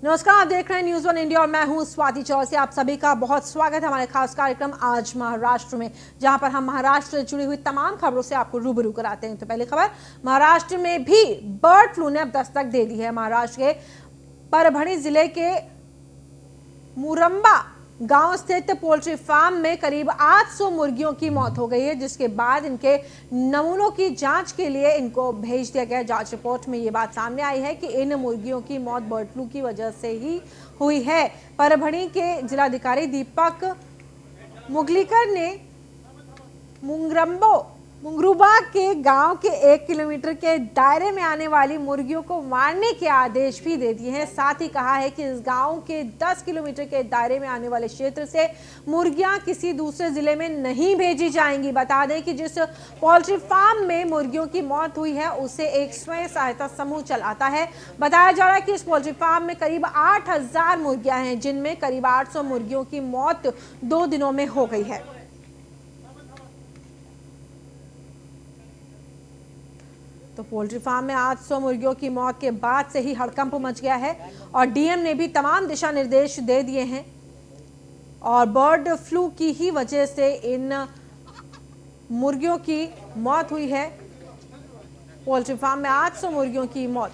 नमस्कार, आप देख रहे हैं न्यूज़ वन इंडिया और मैं हूं स्वाति चौरसिया। आप सभी का बहुत स्वागत है हमारे खास कार्यक्रम आज महाराष्ट्र में, जहां पर हम महाराष्ट्र से जुड़ी हुई तमाम खबरों से आपको रूबरू कराते हैं। तो पहली खबर, महाराष्ट्र में भी बर्ड फ्लू ने अब दस्तक दे दी है। महाराष्ट्र के परभणी जिले के मुरंबा गांव स्थित पोल्ट्री फार्म में करीब 800 मुर्गियों की मौत हो गई है, जिसके बाद इनके नमूनों की जांच के लिए इनको भेज दिया गया। जांच रिपोर्ट में ये बात सामने आई है कि इन मुर्गियों की मौत बर्ड फ्लू की वजह से ही हुई है। परभणी के जिलाधिकारी दीपक मुगलीकर ने मुंगरुबा के गांव के 1 किलोमीटर के दायरे में आने वाली मुर्गियों को मारने के आदेश भी दे दिए हैं। साथ ही कहा है कि इस गांव के 10 किलोमीटर के दायरे में आने वाले क्षेत्र से मुर्गियां किसी दूसरे जिले में नहीं भेजी जाएंगी। बता दें कि जिस पोल्ट्री फार्म में मुर्गियों की मौत हुई है उसे एक स्वयं सहायता समूह चलाता है। बताया जा रहा है कि इस पोल्ट्री फार्म में करीब 8000 मुर्गियां हैं, जिनमें करीब 800 मुर्गियों की मौत 2 दिनों में हो गई है। तो पोल्ट्री फार्म में 800 मुर्गियों की मौत के बाद से ही हड़कंप मच गया है और डीएम ने भी तमाम दिशा निर्देश दे दिए हैं। और बर्ड फ्लू की ही वजह से इन मुर्गियों की मौत हुई है। पोल्ट्री फार्म में 800 मुर्गियों की मौत।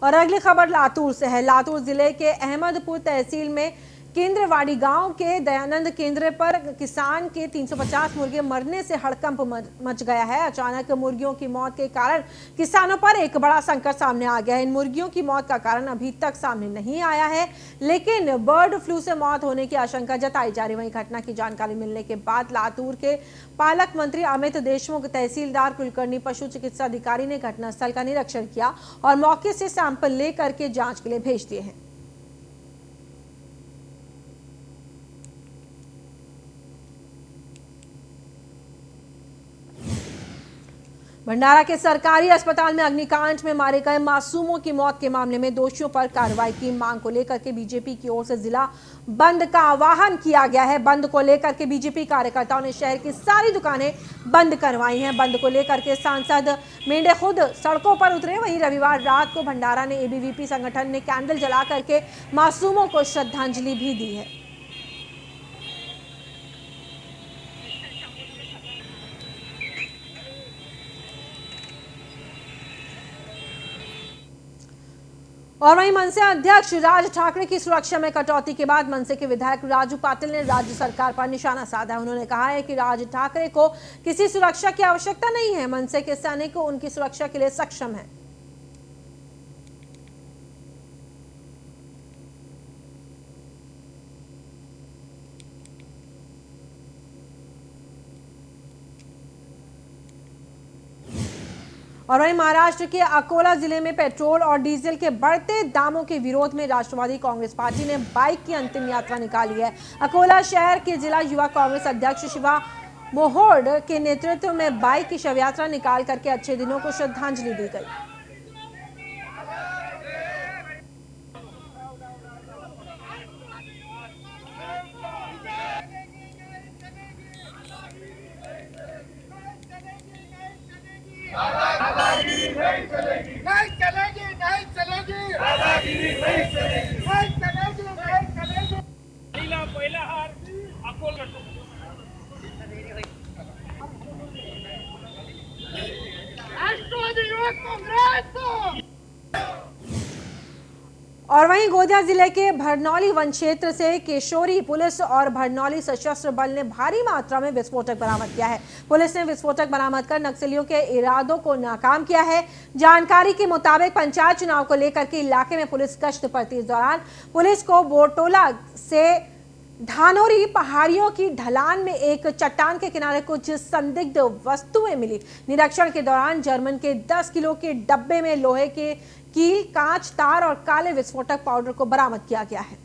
और अगली खबर लातूर से है। लातूर जिले के अहमदपुर तहसील में केंद्रवाड़ी गांव के दयानंद केंद्र पर किसान के 350 मुर्गे मरने से हड़कंप मच गया है। अचानक मुर्गियों की मौत के कारण किसानों पर एक बड़ा संकट सामने आ गया है। इन मुर्गियों की मौत का कारण अभी तक सामने नहीं आया है, लेकिन बर्ड फ्लू से मौत होने की आशंका जताई जा रही है। वहीं घटना की जानकारी मिलने के बाद लातूर के पालक मंत्री अमित देशमुख, तहसीलदार कुलकर्णी, पशु चिकित्सा अधिकारी ने घटनास्थल का निरीक्षण किया और मौके से सैंपल लेकर के जांच के लिए भेज दिए हैं। भंडारा के सरकारी अस्पताल में अग्निकांड में मारे गए मासूमों की मौत के मामले में दोषियों पर कार्रवाई की मांग को लेकर के बीजेपी की ओर से जिला बंद का आह्वान किया गया है। बंद को लेकर के बीजेपी कार्यकर्ताओं ने शहर की सारी दुकानें बंद करवाई हैं। बंद को लेकर के सांसद मेंढे खुद सड़कों पर उतरे। वहीं रविवार रात को भंडारा ने एबीवीपी संगठन ने कैंडल जला करके मासूमों को श्रद्धांजलि भी दी है। और वहीं मनसे अध्यक्ष राज ठाकरे की सुरक्षा में कटौती के बाद मनसे के विधायक राजू पाटिल ने राज्य सरकार पर निशाना साधा। उन्होंने कहा है कि राज ठाकरे को किसी सुरक्षा की आवश्यकता नहीं है। मनसे के सैनिक उनकी सुरक्षा के लिए सक्षम है। और वहीं महाराष्ट्र के अकोला जिले में पेट्रोल और डीजल के बढ़ते दामों के विरोध में राष्ट्रवादी कांग्रेस पार्टी ने बाइक की अंतिम यात्रा निकाली है। अकोला शहर के जिला युवा कांग्रेस अध्यक्ष शिवा मोहोड के नेतृत्व में बाइक की शव यात्रा निकाल करके अच्छे दिनों को श्रद्धांजलि दी गई। नहीं चलेगी, नहीं चलेगी, नहीं चलेगी, दादागिरी नहीं चलेगी, नहीं चलेगी, नहीं चलेगी। पहिला हार अकोला राष्ट्रवादी युवक कांग्रेस। और वहीं गोंदिया जिले के भरनौली वन क्षेत्र से केशोरी पुलिस और भरनौली सशस्त्र बल ने भारी मात्रा में विस्फोटक बरामद किया है। पुलिस ने विस्फोटक बरामद कर नक्सलियों के इरादों को नाकाम किया है। जानकारी के मुताबिक पंचायत चुनाव को लेकर के इलाके में पुलिस गश्त पर थी। इस दौरान पुलिस को बोटोला से धानोरी पहाड़ियों की ढलान में एक चट्टान के किनारे कुछ संदिग्ध वस्तुएं मिली। निरीक्षण के दौरान जर्मन के 10 किलो के डब्बे में लोहे के कील, कांच, तार और काले विस्फोटक पाउडर को बरामद किया गया है।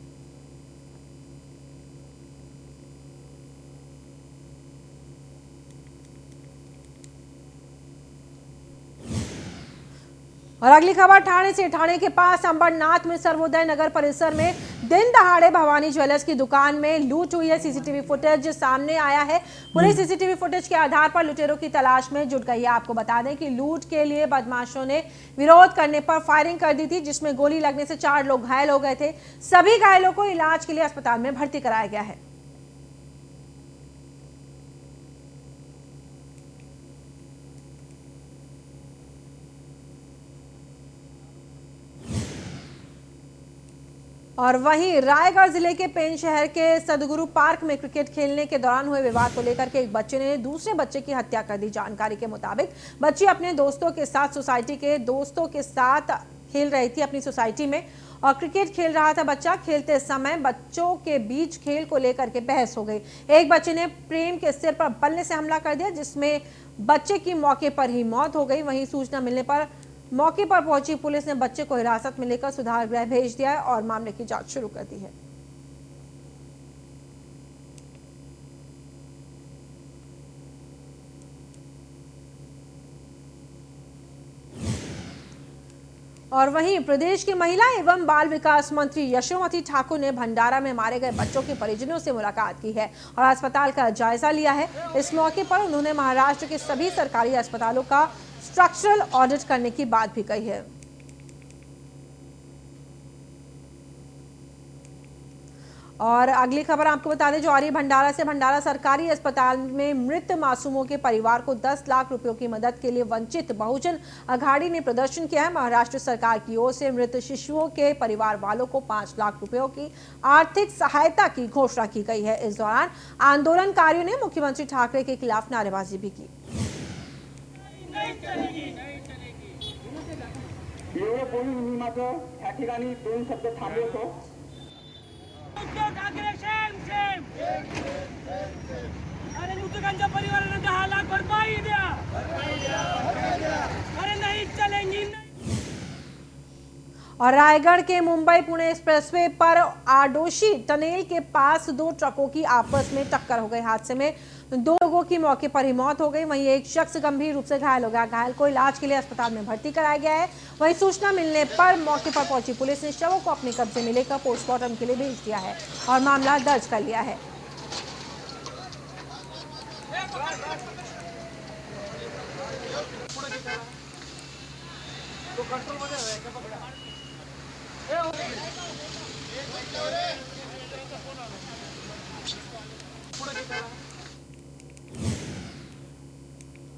और अगली खबर ठाणे से। ठाणे के पास अंबरनाथ में सर्वोदय नगर परिसर में दिन दहाड़े भवानी ज्वेलर्स की दुकान में लूट हुई है। सीसीटीवी फुटेज सामने आया है। पुलिस सीसीटीवी फुटेज के आधार पर लुटेरों की तलाश में जुट गई है। आपको बता दें कि लूट के लिए बदमाशों ने विरोध करने पर फायरिंग कर दी थी, जिसमें गोली लगने से 4 लोग घायल हो गए थे। सभी घायलों को इलाज के लिए अस्पताल में भर्ती कराया गया है। और वहीं रायगढ़ जिले के पेंच शहर के सदगुरु पार्क में क्रिकेट खेलने के दौरान हुए विवाद को लेकर के एक बच्चे ने दूसरे बच्चे की हत्या कर दी। जानकारी के मुताबिक बच्ची अपने दोस्तों के साथ सोसाइटी के दोस्तों के साथ खेल रही थी अपनी सोसाइटी में, और क्रिकेट खेल रहा था बच्चा। खेलते समय बच्चों के बीच खेल को लेकर के बहस हो गई। एक बच्चे ने प्रेम के सिर पर बल्ले से हमला कर दिया, जिसमें बच्चे की मौके पर ही मौत हो गई। वहीं सूचना मिलने पर मौके पर पहुंची पुलिस ने बच्चे को हिरासत में लेकर सुधार गृह भेज दिया है और मामले की जांच शुरू कर दी है। और वहीं प्रदेश की महिला एवं बाल विकास मंत्री यशोमती ठाकुर ने भंडारा में मारे गए बच्चों के परिजनों से मुलाकात की है और अस्पताल का जायजा लिया है। इस मौके पर उन्होंने महाराष्ट्र के सभी सरकारी अस्पतालों का स्ट्रक्चरल ऑडिट करने की बात भी कही है। और अगली खबर आपको बता दें, जो आ रही भंडारा से। भंडारा सरकारी अस्पताल में मृत मासूमों के परिवार को 10 लाख रुपयों की मदद के लिए वंचित बहुजन अघाड़ी ने प्रदर्शन किया है। महाराष्ट्र सरकार की ओर से मृत शिशुओं के परिवार वालों को 5 लाख रुपयों की आर्थिक सहायता की घोषणा की गई है। इस दौरान आंदोलनकारियों ने मुख्यमंत्री ठाकरे के खिलाफ नारेबाजी भी की। नहीं चलेगी, नहीं चलेगी। एवढं बोलून मी मात्र या ठिकाणी 2 शब्द थांबवतो। अरे मृतकांच्या परिवाराला 10 लाख भरपाई द्या। अरे नहीं चलेंगी। और रायगढ़ के मुंबई पुणे एक्सप्रेसवे पर आडोशी टनेल के पास 2 ट्रकों की आपस में टक्कर हो गई। हादसे में 2 लोगों की मौके पर ही मौत हो गई। वहीं एक शख्स गंभीर रूप से घायल हो गया। घायल को इलाज के लिए अस्पताल में भर्ती कराया गया है। वहीं सूचना मिलने पर मौके पर पहुंची पुलिस ने शवों को अपने कब्जे में लेकर पोस्टमार्टम के लिए भेज दिया है और मामला दर्ज कर लिया है।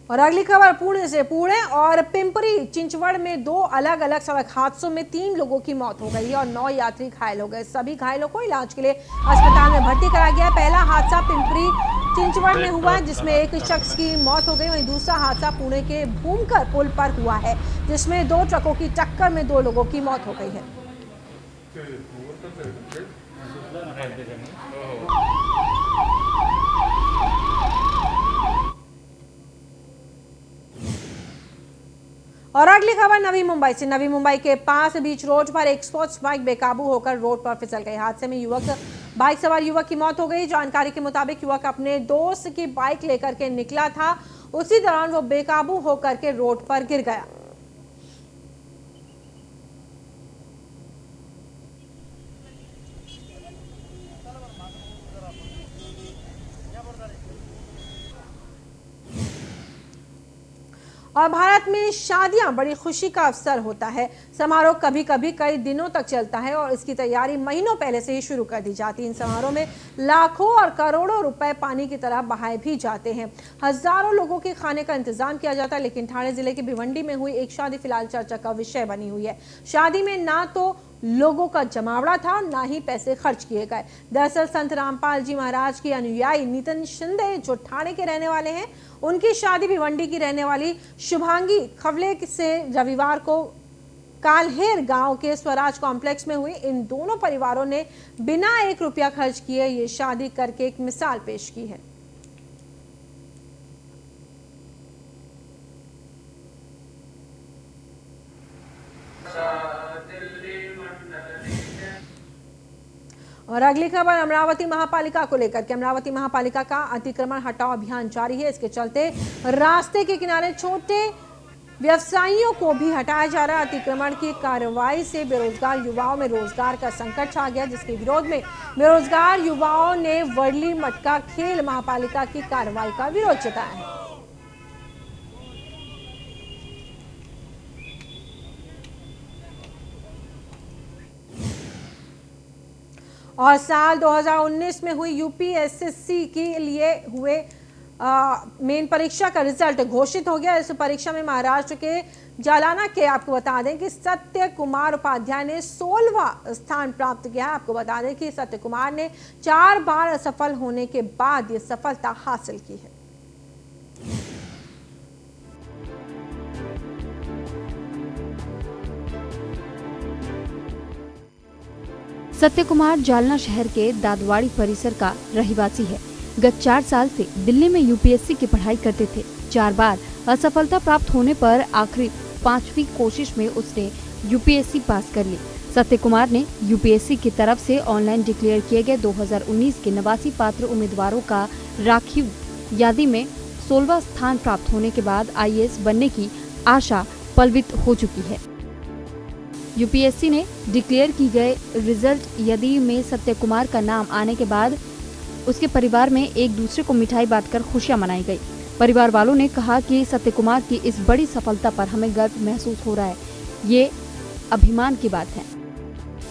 और अगली खबर पुणे से। पुणे और पिंपरी चिंचवड़ में 2 अलग अलग सड़क हादसों में 3 लोगों की मौत हो गई और 9 यात्री घायल हो गए। सभी घायलों को इलाज के लिए अस्पताल में भर्ती कराया गया है। पहला हादसा पिंपरी चिंचवड़ में हुआ, जिसमें एक शख्स की मौत हो गई। वहीं दूसरा हादसा पुणे के भूमकर पुल पर हुआ है, जिसमें 2 ट्रकों की टक्कर में 2 लोगों की मौत हो गई है। और अगली खबर नवी मुंबई से। नवी मुंबई के पास बीच रोड पर एक स्पोर्ट्स बाइक बेकाबू होकर रोड पर फिसल गई। हादसे में बाइक सवार युवक की मौत हो गई। जानकारी के मुताबिक युवक अपने दोस्त की बाइक लेकर के निकला था, उसी दौरान वो बेकाबू होकर के रोड पर गिर गया। और भारत में शादियां बड़ी खुशी का अवसर होता है। समारोह कभी कभी कई दिनों तक चलता है और इसकी तैयारी महीनों पहले से ही शुरू कर दी जाती है। इन समारोह में लाखों और करोड़ों रुपए पानी की तरह बहाए भी जाते हैं। हजारों लोगों के खाने का इंतजाम किया जाता है। लेकिन ठाणे जिले के भिवंडी में हुई एक शादी फिलहाल चर्चा का विषय बनी हुई है। शादी में ना तो लोगों का जमावड़ा था, ना ही पैसे खर्च किए गए। दरअसल संत रामपाल जी महाराज की अनुयायी नितिन शिंदे, जो ठाणे के रहने वाले हैं, उनकी शादी भिवंडी की रहने वाली शुभांगी खवले से रविवार को काल्हेर गांव के स्वराज कॉम्प्लेक्स में हुई। इन दोनों परिवारों ने बिना 1 रुपया खर्च किए ये शादी करके एक मिसाल पेश की है। और अगली खबर अमरावती महापालिका को लेकर के। अमरावती महापालिका का अतिक्रमण हटाओ अभियान जारी है। इसके चलते रास्ते के किनारे छोटे व्यवसायियों को भी हटाया जा रहा है। अतिक्रमण की कार्रवाई से बेरोजगार युवाओं में रोजगार का संकट छा गया, जिसके विरोध में बेरोजगार युवाओं ने वर्ली मटका खेल महापालिका की कार्रवाई का विरोध जताया है। और साल 2019 में हुई यूपीएससी के लिए हुए मेन परीक्षा का रिजल्ट घोषित हो गया। इस परीक्षा में महाराष्ट्र के जालना के आपको बता दें कि सत्य कुमार उपाध्याय ने 16वां स्थान प्राप्त किया है। आपको बता दें कि सत्य कुमार ने 4 बार असफल होने के बाद ये सफलता हासिल की है। सत्य कुमार जालना शहर के दादवाड़ी परिसर का रहिवासी है। गत 4 साल से दिल्ली में यूपीएससी की पढ़ाई करते थे। 4 बार असफलता प्राप्त होने पर आखिरी 5वीं कोशिश में उसने यूपीएससी पास कर ली। सत्य कुमार ने यूपीएससी की तरफ से ऑनलाइन डिक्लेयर किए गए 2019 के 89 पात्र उम्मीदवारों का राखीव यादी में 16वां स्थान प्राप्त होने के बाद आईएएस बनने की आशा पलवित हो चुकी है। यूपीएससी ने डिक्लेयर की गए रिजल्ट यादी में सत्य कुमार का नाम आने के बाद उसके परिवार में एक दूसरे को मिठाई बांटकर खुशियां मनाई गई। परिवार वालों ने कहा कि सत्य कुमार की इस बड़ी सफलता पर हमें गर्व महसूस हो रहा है, ये अभिमान की बात है।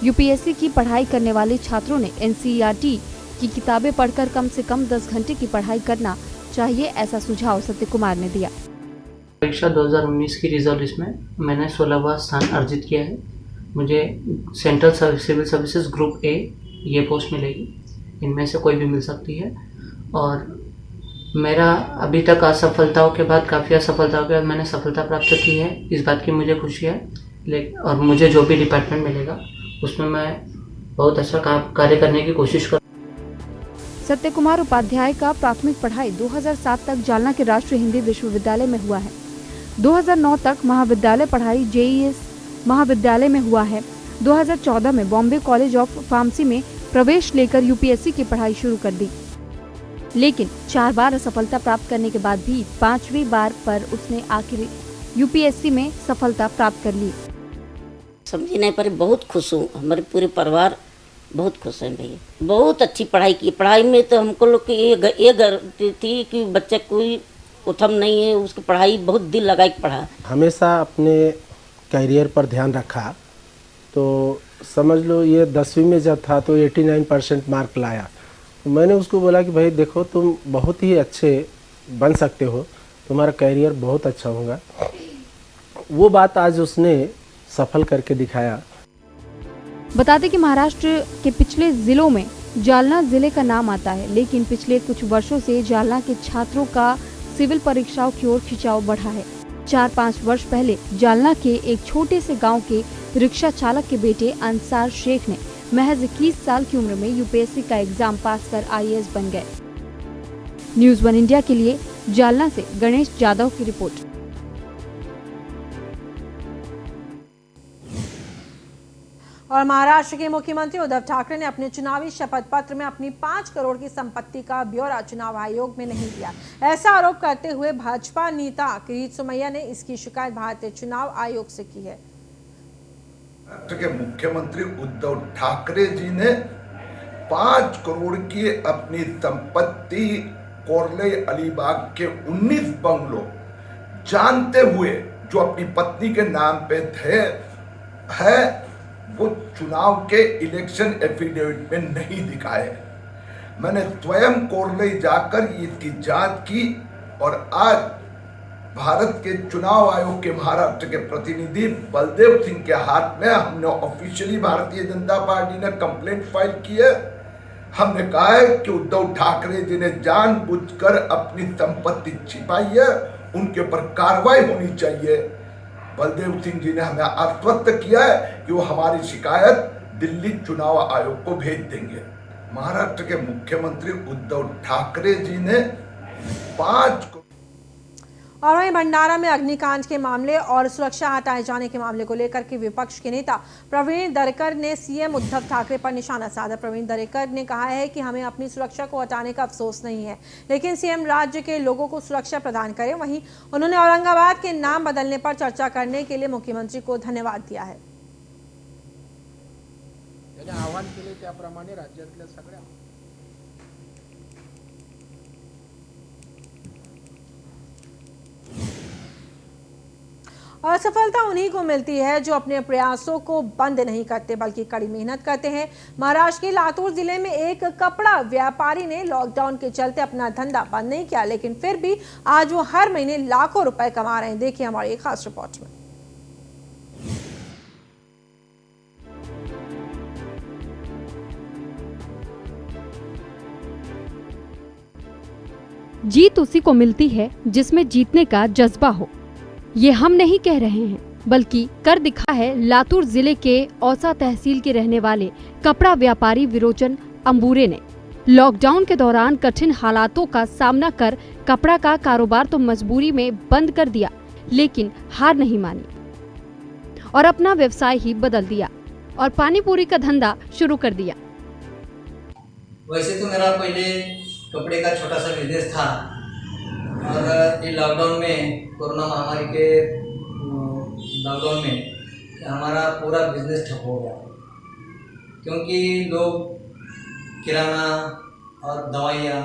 यूपीएससी की पढ़ाई करने वाले छात्रों ने एनसीईआरटी की किताबें पढ़कर कम से कम 10 घंटे की पढ़ाई करना चाहिए, ऐसा सुझाव सत्य कुमार ने दिया। परीक्षा 2019 की रिजल्ट इसमें मैंने 16वां स्थान अर्जित किया है। मुझे central civil services group A ये पोस्ट मिलेगी, इनमें से कोई भी मिल सकती है। और मेरा अभी तक असफलताओं के बाद काफ़ी असफलताओं के बाद मैंने सफलता प्राप्त की है, इस बात की मुझे खुशी है। और मुझे जो भी डिपार्टमेंट मिलेगा उसमें मैं बहुत अच्छा कार्य करने की कोशिश करूँ। सत्य कुमार उपाध्याय का प्राथमिक पढ़ाई 2007 तक जालना के राष्ट्रीय हिंदी विश्वविद्यालय में हुआ है। 2009 तक महाविद्यालय पढ़ाई जेईएस महाविद्यालय में हुआ है। 2014 में बॉम्बे कॉलेज ऑफ फार्मेसी में प्रवेश लेकर यूपीएससी की पढ़ाई शुरू कर दी, लेकिन 4 बार असफलता प्राप्त करने के बाद भी 5वीं बार पर उसने आखिर यूपीएससी में सफलता प्राप्त कर ली। समझने पर बहुत खुश हूँ, हमारे पूरे परिवार बहुत खुश हैं भैया। बहुत अच्छी पढ़ाई की। पढ़ाई में तो हमको लोग की ये गारंटी थी कि बच्चा कोई उथम नहीं है, उसकी पढ़ाई बहुत दिल लगा के पढ़ा। हमेशा अपने कैरियर पर ध्यान रखा, तो समझ लो ये 10वीं में जब था तो 89% मार्क लाया। तो मैंने उसको बोला कि भाई देखो तुम बहुत ही अच्छे बन सकते हो, तुम्हारा कैरियर बहुत अच्छा होगा। वो बात आज उसने सफल करके दिखाया। बता दें कि महाराष्ट्र के पिछले जिलों में जालना जिले का नाम आता है, लेकिन पिछले कुछ वर्षों से जालना के छात्रों का सिविल परीक्षाओं की ओर खिंचाव बढ़ा है। 4-5 वर्ष पहले जालना के एक छोटे से गांव के रिक्शा चालक के बेटे अंसार शेख ने महज 21 साल की उम्र में यूपीएससी का एग्जाम पास कर आईएएस बन गए। न्यूज़ 1 इंडिया के लिए जालना से गणेश जाधव की रिपोर्ट। और महाराष्ट्र के मुख्यमंत्री उद्धव ठाकरे ने अपने चुनावी शपथ पत्र में अपनी 5 करोड़ की संपत्ति का ब्यौरा चुनाव आयोग में नहीं दिया। ऐसा आरोप करते हुए भाजपा नेता किरीट सोमैया ने इसकी शिकायत भारतीय चुनाव आयोग से की है। महाराष्ट्र के मुख्यमंत्री उद्धव ठाकरे जी ने 5 करोड़ की अपनी संपत्ति कोरले अलीबाग के 19 बंगलों जानते हुए जो अपनी पत्नी के नाम पे थे वो चुनाव के इलेक्शन एफिडेविट में नहीं दिखाए। मैंने स्वयं कोरले जाकर इसकी जांच की और आज भारत के चुनाव आयोग के महाराष्ट्र के प्रतिनिधि बलदेव सिंह के हाथ में हमने ऑफिशियली भारतीय जनता पार्टी ने कंप्लेंट फाइल की है। हमने कहा है कि उद्धव ठाकरे जी ने जानबूझकर अपनी संपत्ति छिपाई है, उनके ऊपर कार्रवाई होनी चाहिए। बलदेव सिंह जी ने हमें आश्वस्त किया है कि वो हमारी शिकायत दिल्ली चुनाव आयोग को भेज देंगे। महाराष्ट्र के मुख्यमंत्री उद्धव ठाकरे जी ने 5 और वहीं भंडारा में अग्निकांड के मामले और सुरक्षा हटाए जाने के मामले को लेकर के विपक्ष के नेता प्रवीण दरेकर ने सीएम उद्धव ठाकरे पर निशाना साधा। प्रवीण दरेकर ने कहा है कि हमें अपनी सुरक्षा को हटाने का अफसोस नहीं है, लेकिन सीएम राज्य के लोगों को सुरक्षा प्रदान करें। वहीं उन्होंने औरंगाबाद के नाम बदलने पर चर्चा करने के लिए मुख्यमंत्री को धन्यवाद दिया है। आव्हान केले त्याप्रमाणे राज्यातल्या सगळ्या असफलता उन्हीं को मिलती है जो अपने प्रयासों को बंद नहीं करते बल्कि कड़ी मेहनत करते हैं। महाराष्ट्र के लातूर जिले में एक कपड़ा व्यापारी ने लॉकडाउन के चलते अपना धंधा बंद नहीं किया, लेकिन फिर भी आज वो हर महीने लाखों रुपए कमा रहे हैं। देखिए हमारी एक खास रिपोर्ट में। जीत उसी को मिलती है जिसमें जीतने का जज्बा हो। ये हम नहीं कह रहे हैं, बल्कि कर दिखा है लातूर जिले के औसा तहसील के रहने वाले कपड़ा व्यापारी विरोचन अंबूरे ने। लॉकडाउन के दौरान कठिन हालातों का सामना कर कपड़ा का कारोबार तो मजबूरी में बंद कर दिया, लेकिन हार नहीं मानी और अपना व्यवसाय ही बदल दिया और पानी पूरी का धंधा शुरू कर दिया। वैसे तो मेरा पहले कपड़े का छोटा सा बिजनेस था और ये लॉकडाउन में, कोरोना महामारी के लॉकडाउन में हमारा पूरा बिजनेस ठप हो गया, क्योंकि लोग किराना और दवाइयाँ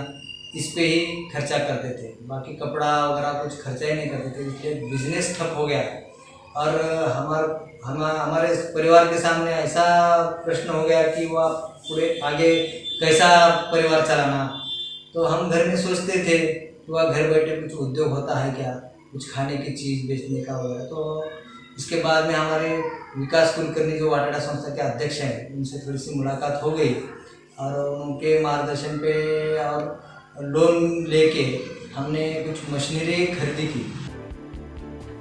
इस पे ही खर्चा करते थे, बाकी कपड़ा वगैरह कुछ खर्चा ही नहीं करते थे, इसलिए बिजनेस ठप हो गया। और हमारे परिवार के सामने ऐसा प्रश्न हो गया कि वह पूरे आगे कैसा परिवार चलाना। तो हम घर में सोचते थे कि वह घर बैठे कुछ उद्योग होता है क्या, कुछ खाने की चीज़ बेचने का वगैरह। तो इसके बाद में हमारे विकास कुलकर्णी जो वाटाडा संस्था के अध्यक्ष हैं, उनसे थोड़ी सी मुलाकात हो गई और उनके मार्गदर्शन पे और लोन लेके हमने कुछ मशीनरी खरीदी की।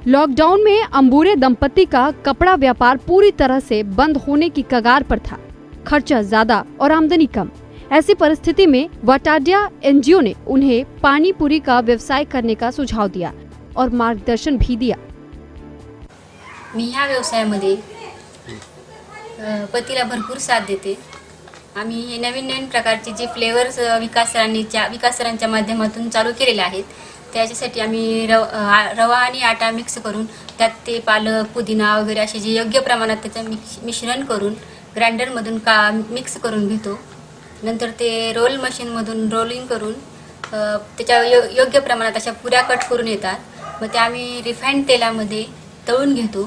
लॉकडाउन में अंबूरे दंपति का कपड़ा व्यापार पूरी तरह से बंद होने की कगार पर था। खर्चा ज्यादा और आमदनी कम। ऐसी परिस्थिति में वाटाड्या एनजीओ ने उन्हें पानी पूरी का व्यवसाय करने का सुझाव दिया और मार्गदर्शन भी दिया। मी ह्या व्यवसायामध्ये पतीला भरपूर साथ देते। आम्ही हे नवीन नवीन प्रकारचे जे फ्लेवर्स विकास सरांच्या माध्यमातून चालू केलेले आहेत, त्याच्यासाठी आम्ही रवा आणि आटा मिक्स करून त्यात ते पालक, पुदिना वगैरे असे जे योग्य प्रमाणात त्याचं मिश्रण करून ग्राइंडरमधून मिक्स करून घेतो। नंतर ते रोल मशीनमधून रोलिंग करून त्याच्या योग्य प्रमाणात अशा पुऱ्या कट करून येतात। मग ते आम्ही रिफाइंड तेलामध्ये तळून घेतो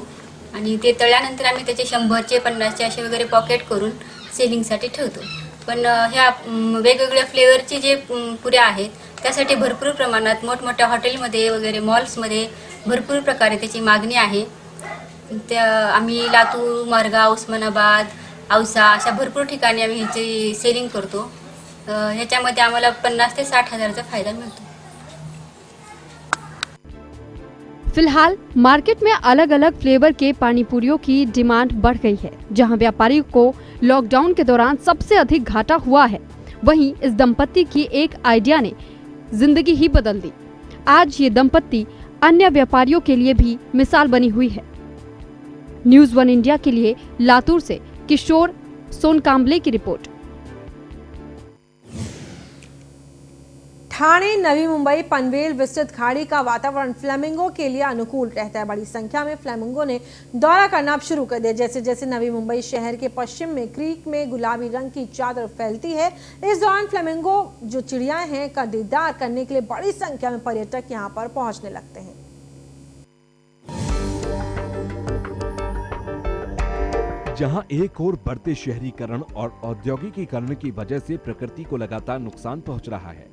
आणि ते तळल्यानंतर आम्ही त्याचे 100चे 50चे असे वगैरे पॉकेट करून सेलिंगसाठी ठेवतो। पण ह्या वेगवेगळ्या फ्लेवरचे जे पुऱ्या आहेत त्यासाठी भरपूर प्रमाणात मोठमोठ्या हॉटेलमध्ये वगैरे मॉल्समध्ये भरपूर प्रकारे त्याची मागणी आहे। त्या आम्ही लातूर, मारगाव, उस्मानाबाद, औसा अशा भरपूर ठिकाणी आम्ही ह्याची सेलिंग करतो। ह्याच्यामध्ये आम्हाला 50 ते 60 हजाराचा फायदा मिळतो। फिलहाल मार्केट में अलग अलग फ्लेवर के पानी पूरियों की डिमांड बढ़ गई है। जहां व्यापारियों को लॉकडाउन के दौरान सबसे अधिक घाटा हुआ है, वहीं इस दंपत्ति की एक आइडिया ने जिंदगी ही बदल दी। आज ये दंपत्ति अन्य व्यापारियों के लिए भी मिसाल बनी हुई है। न्यूज़ 1 इंडिया के लिए लातूर से किशोर सोनकांबले की रिपोर्ट। ठाणे, नवी मुंबई, पनवेल, विस्तृत खाड़ी का वातावरण फ्लेमिंगो के लिए अनुकूल रहता है। बड़ी संख्या में फ्लेमिंगो ने दौरा करना अब शुरू कर दिया। जैसे जैसे नवी मुंबई शहर के पश्चिम में क्रीक में गुलाबी रंग की चादर फैलती है, इस दौरान फ्लेमिंगो जो चिड़िया हैं का दीदार करने के लिए बड़ी संख्या में पर्यटक यहाँ पर पहुंचने लगते हैं। जहां एक ओर बढ़ते शहरीकरण और औद्योगिकीकरण की वजह से प्रकृति को लगातार नुकसान पहुंच रहा है,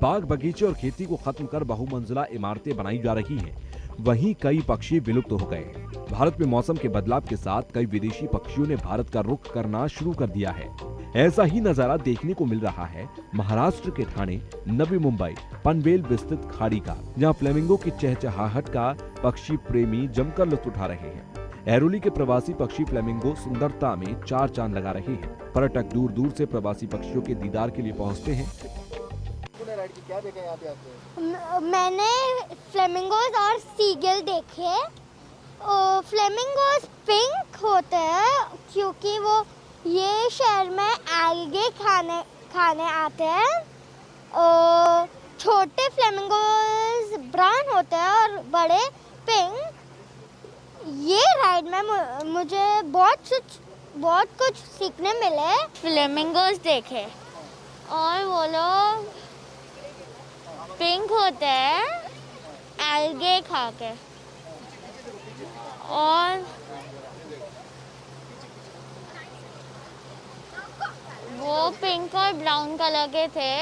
बाग बगीचे और खेती को खत्म कर बहुमंजिला इमारतें बनाई जा रही हैं, वहीं कई पक्षी विलुप्त हो गए हैं। भारत में मौसम के बदलाव के साथ कई विदेशी पक्षियों ने भारत का रुख करना शुरू कर दिया है। ऐसा ही नजारा देखने को मिल रहा है महाराष्ट्र के ठाणे, नवी मुंबई, पनवेल विस्तृत खाड़ी का, जहां फ्लेमिंगो की चहचहाहट का पक्षी प्रेमी जमकर लुत्फ उठा रहे हैं। ऐरोली के प्रवासी पक्षी फ्लेमिंगो सुंदरता में 4 चांद लगा रहे हैं। पर्यटक दूर दूर से प्रवासी पक्षियों के दीदार के लिए पहुंचते हैं। राइड की, क्या देखा यहाँ पे आके? मैंने फ्लेमिंगोज और सीगल देखे। फ्लेमिंगोज पिंक होते हैं क्योंकि वो ये शहर में algae खाने आते हैं। छोटे फ्लेमिंगोज ब्राउन होते हैं और बड़े पिंक। ये राइड में मुझे बहुत कुछ सीखने मिले। फ्लेमिंगोज देखे और वो लोग पिंक होते हैं algae खा के, और वो पिंक और ब्राउन कलर के थे।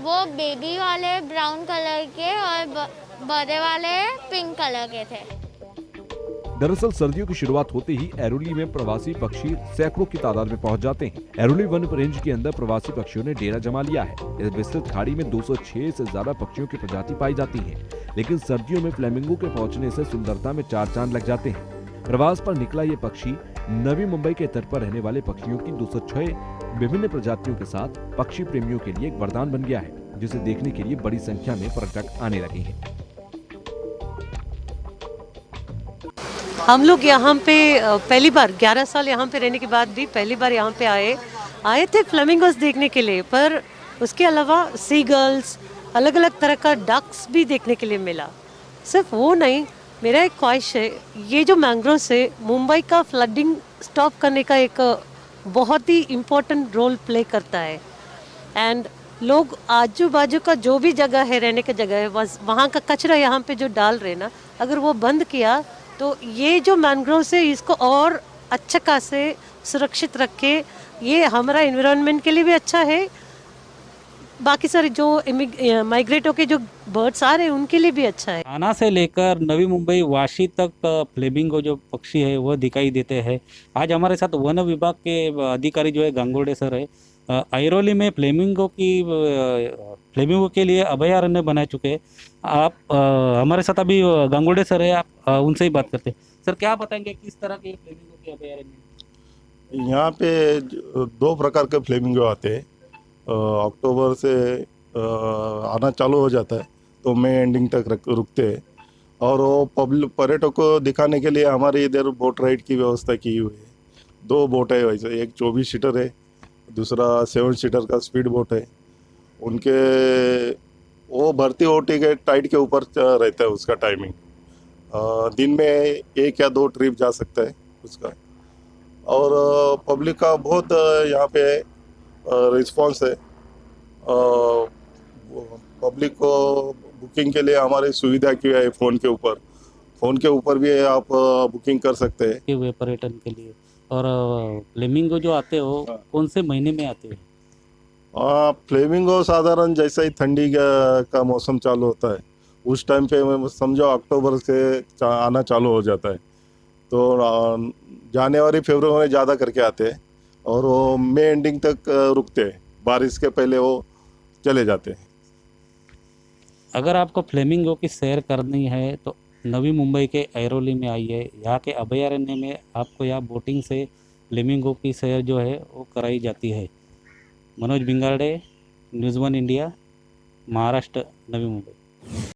वो बेबी वाले ब्राउन कलर के और बड़े वाले पिंक कलर के थे। दरअसल सर्दियों की शुरुआत होते ही ऐरोली में प्रवासी पक्षी सैकड़ों की तादाद में पहुंच जाते हैं। ऐरोली वन रेंज के अंदर प्रवासी पक्षियों ने डेरा जमा लिया है। इस विस्तृत खाड़ी में 206 से ज्यादा पक्षियों की प्रजाति पाई जाती है, लेकिन सर्दियों में फ्लेमिंगो के पहुंचने से सुंदरता में 4 चांद लग जाते हैं। प्रवास पर निकला ये पक्षी नवी मुंबई के तट पर रहने वाले पक्षियों की 206 विभिन्न प्रजातियों के साथ पक्षी प्रेमियों के लिए एक वरदान बन गया है, जिसे देखने के लिए बड़ी संख्या में पर्यटक आने लगे हैं। हम लोग यहाँ पे पहली बार 11 साल यहाँ पे रहने के बाद भी पहली बार यहाँ पे आए थे फ्लेमिंगोस देखने के लिए, पर उसके अलावा सीगल्स, अलग अलग तरह का डक्स भी देखने के लिए मिला। सिर्फ वो नहीं, मेरा एक ख्वाहिश है, ये जो मैंग्रोव है मुंबई का फ्लडिंग स्टॉप करने का एक बहुत ही इम्पोर्टेंट रोल प्ले करता है। एंड लोग आजू बाजू का जो भी जगह है, रहने की जगह है, वहाँ का कचरा यहाँ पे जो डाल रहे ना, अगर वो बंद किया तो ये जो मैंग्रोव है इसको और अच्छा खासे सुरक्षित रखे। ये हमारा एनवायरनमेंट के लिए भी अच्छा है, बाकी सारे जो माइग्रेट होके जो बर्ड्स आ रहे हैं उनके लिए भी अच्छा है। आना से लेकर नवी मुंबई वाशी तक फ्लेमिंगो जो पक्षी है वो दिखाई देते हैं। आज हमारे साथ वन विभाग के अधिकारी जो है गांगुर्डे सर है। ऐरोली में फ्लेमिंगो के लिए अभयारण्य बना चुके हैं। आप हमारे साथ अभी गांगुर्डे सर है, आप उनसे ही बात करते हैं। सर क्या बताएंगे किस तरह के फ्लेमिंगो के अभयारण्य? यहाँ पे 2 प्रकार के फ्लेमिंगो आते हैं। अक्टूबर से आना चालू हो जाता है तो मई एंडिंग तक रुकते हैं, और वो पर्यटकों को दिखाने के लिए हमारे इधर बोट राइड की व्यवस्था की हुई है। 2 बोट है वैसे, एक 24 सीटर है, दूसरा 7 सीटर का स्पीड बोट है। उनके वो भर्ती ओटी के टाइड के ऊपर रहता है उसका टाइमिंग। दिन में 1 या 2 ट्रिप जा सकता है उसका। और पब्लिक का बहुत यहाँ पे रिस्पांस है। पब्लिक को बुकिंग के लिए हमारी सुविधा की है फ़ोन के ऊपर भी आप बुकिंग कर सकते हैं पर्यटन के लिए। और फ्लेमिंगो जो आते हो कौन से महीने में आते हो? फ्लेमिंगो साधारण जैसे ही ठंडी का मौसम चालू होता है उस टाइम पे समझो अक्टूबर से आना चालू हो जाता है। तो जनवरी फरवरी में ज़्यादा करके आते हैं और वो मई एंडिंग तक रुकते हैं। बारिश के पहले वो चले जाते हैं। अगर आपको फ्लेमिंगो की सैर करनी है तो नवी मुंबई के ऐरोली में आइए। यहाँ के अभयारण्य में आपको यहाँ बोटिंग से फ्लेमिंगो की सैर जो है वो कराई जाती है। Manoj बिंगाड़े, news 1 India, Maharashtra, Navi Mumbai.